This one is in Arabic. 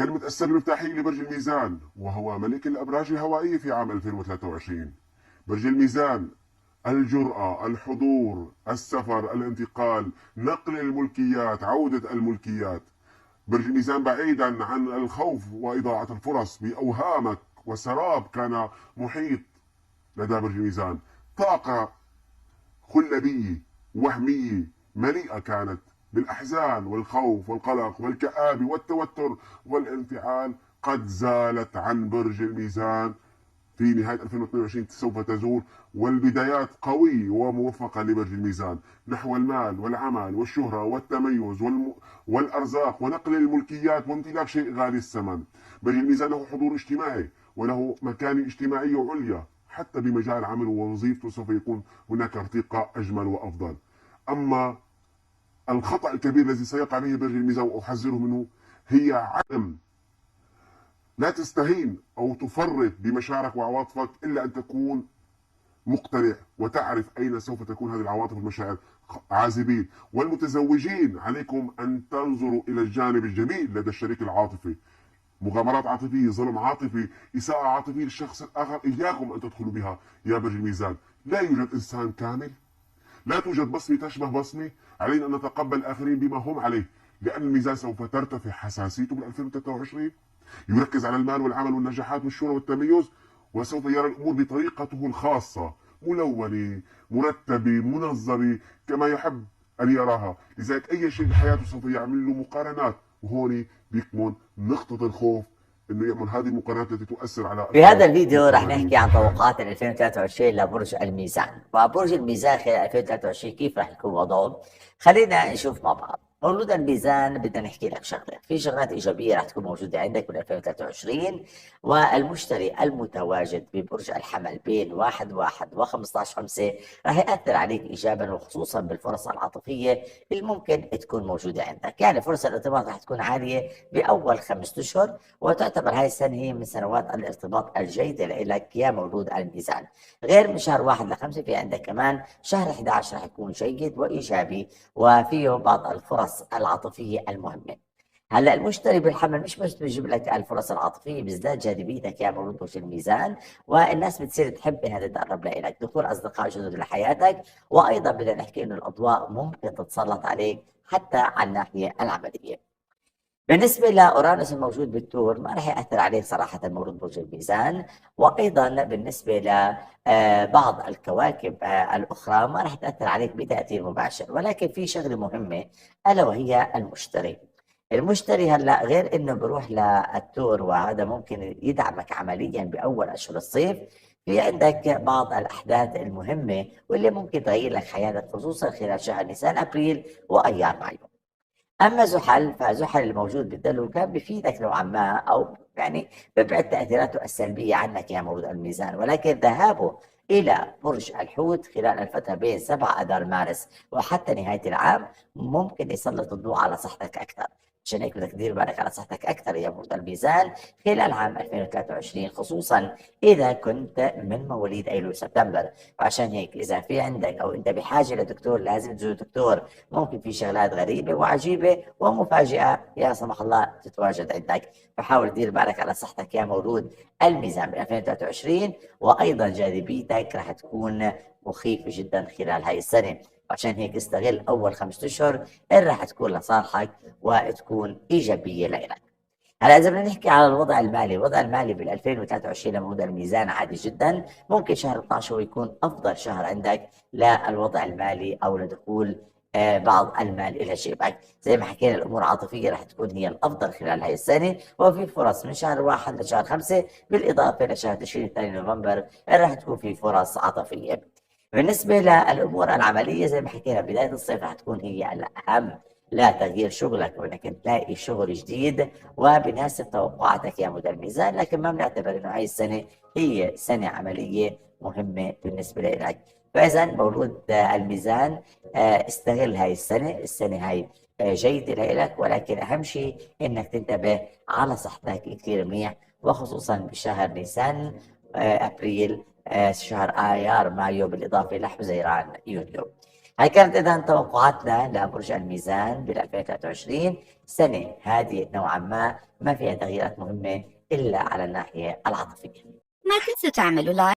كلمة السر المفتاحية لبرج الميزان، وهو ملك الأبراج الهوائية في عام 2023. برج الميزان: الجرأة، الحضور، السفر، الانتقال، نقل الملكيات، عودة الملكيات. برج الميزان بعيدا عن الخوف وإضاعة الفرص بأوهامك وسراب كان محيط لدى برج الميزان. طاقة خلبية وهمية مليئة كانت بالأحزان والخوف والقلق والكآبة والتوتر والانفعال، قد زالت عن برج الميزان في نهاية 2022، سوف تزول، والبدايات قوية وموفقة لبرج الميزان نحو المال والعمل والشهرة والتميز والأرزاق ونقل الملكيات وامتلاك شيء غالي الثمن. برج الميزان له حضور اجتماعي وله مكانة اجتماعية عليا، حتى بمجال عمله ووظيفته سوف يكون هناك ارتقاء أجمل وأفضل. أما الخطأ الكبير الذي سيقع به برج الميزان وأحذره منه هي عدم، لا تستهين أو تفرط بمشاعرك وعواطفك إلا أن تكون مقتنع وتعرف أين سوف تكون هذه العواطف والمشاعر عازبين. والمتزوجين عليكم أن تنظروا إلى الجانب الجميل لدى الشريك العاطفي. مغامرات عاطفية، ظلم عاطفي، إساءة عاطفية للشخص الآخر، إياكم أن تدخلوا بها يا برج الميزان. لا يوجد إنسان كامل، لا توجد بصمة تشبه بصمة. علينا أن نتقبل الآخرين بما هم عليه، لأن الميزان سوف ترتفع حساسيته بال 2023. يركز على المال والعمل والنجاحات والشهرة والتميز، وسوف يرى الأمور بطريقته الخاصة، ملونة، مرتبة، منظمة، كما يحب أن يراها. لذلك أي شيء بحياته سوف يعمل له مقارنات، وهون بيكمن نقطة الخوف، انه يعمل هذه المقارنات التي تؤثر على في هذا اشخاص الفيديو راح مقربين. نحكي عن توقعات 2023 لبرج الميزان، وبرج الميزان خلال 2023 كيف راح يكون وضعه. خلينا نشوف مع بعض. مولود الميزان بدنا نحكي لك شغله، في شغلات ايجابيه راح تكون موجوده عندك من 2023. والمشتري المتواجد ببرج الحمل بين 1/1 و15/5 راح ياثر عليك ايجابا، وخصوصا بالفرص العاطفيه اللي ممكن تكون موجوده عندك. يعني فرص الارتباط راح تكون عاليه باول 5 اشهر، وتعتبر هاي السنة هي من سنوات الارتباط الجيدة لك يا مولود الميزان. غير من شهر 1 ل5 في عندك كمان شهر 11 رح يكون جيد وإيجابي، وفيه بعض الفرص العاطفية المهمة. هلا المشتري بالحمل مش بس بيجيب لك الفرص العاطفيه، بيزداد جاذبيتك يا مولود برج الميزان، والناس بتصير تحب انها تتقرب لك، دخول اصدقاء جدد لحياتك. وايضا بدنا نحكي انه الاضواء ممكن تتسلط عليك حتى على الناحيه العمليه. بالنسبة لأورانوس الموجود بالثور ما راح يأثر عليه صراحة مولود برج الميزان. وأيضا بالنسبة لبعض الكواكب الأخرى ما راح تأثر عليك بتأثير مباشر، ولكن في شغلة مهمة ألا وهي المشتري. المشتري هلا غير انه بروح للثور، وهذا ممكن يدعمك عمليا باول اشهر الصيف. في عندك بعض الاحداث المهمه واللي ممكن تغير لك حياتك، خصوصا خلال شهر نيسان ابريل وايار مايو. اما زحل، فزحل الموجود بالدلو كان بفيدك نوعا ما، او يعني ببعد تاثيراته السلبيه عنك يا مولود الميزان، ولكن ذهابه الى برج الحوت خلال الفتره بين 7 اذار مارس وحتى نهايه العام ممكن يسلط الضوء على صحتك اكثر. عشان هيك بدك تدير بالك على صحتك اكثر يا مولود الميزان خلال عام 2023، خصوصا اذا كنت من مواليد ايلول وسبتمبر. وعشان هيك اذا في عندك او انت بحاجه لدكتور لازم تزور دكتور. ممكن في شغلات غريبة وعجيبة ومفاجئة لا سمح الله تتواجد عندك، فحاول تدير بالك على صحتك يا مولود الميزان ب 2023. وأيضا جاذبيتك راح تكون مخيفة جدا خلال هاي السنة، عشان هيك استغل أول 5 أشهر اللي راح تكون لصالحك وتكون إيجابية لك. هلا اذا بدنا نحكي على الوضع المالي، الوضع المالي بال 2023 لمولود الميزان عادي جدا. ممكن شهر 12 هو يكون افضل شهر عندك للوضع المالي او لدخول بعض المال الى جيبك. زي ما حكينا الامور العاطفيه راح تكون هي الافضل خلال هاي السنه، وفي فرص من شهر 1 لشهر 5 بالاضافه لشهر تشرين الثاني نوفمبر راح تكون في فرص عاطفيه. بالنسبه للامور العمليه زي ما حكينا بدايه الصيف راح تكون هي الاهم لا تغيير شغلك وانك تلاقي شغل جديد وبناسب توقعاتك يا مدير الميزان. لكن ما بنعتبر انه هاي السنه هي سنه عمليه مهمه بالنسبه لك. فاذا مولود الميزان استغل هاي السنه هاي جيده لك، ولكن اهم شيء انك تنتبه على صحتك كثير منيح، وخصوصا بشهر نيسان ابريل شهر ايار مايو بالاضافه لحزيران يونيو. هاي كانت إذا توقعاتنا لبرج الميزان بال 2023. سنة هادئة نوعا ما فيها تغييرات مهمة إلا على الناحية العاطفية. ما تنسوا تعملوا لايك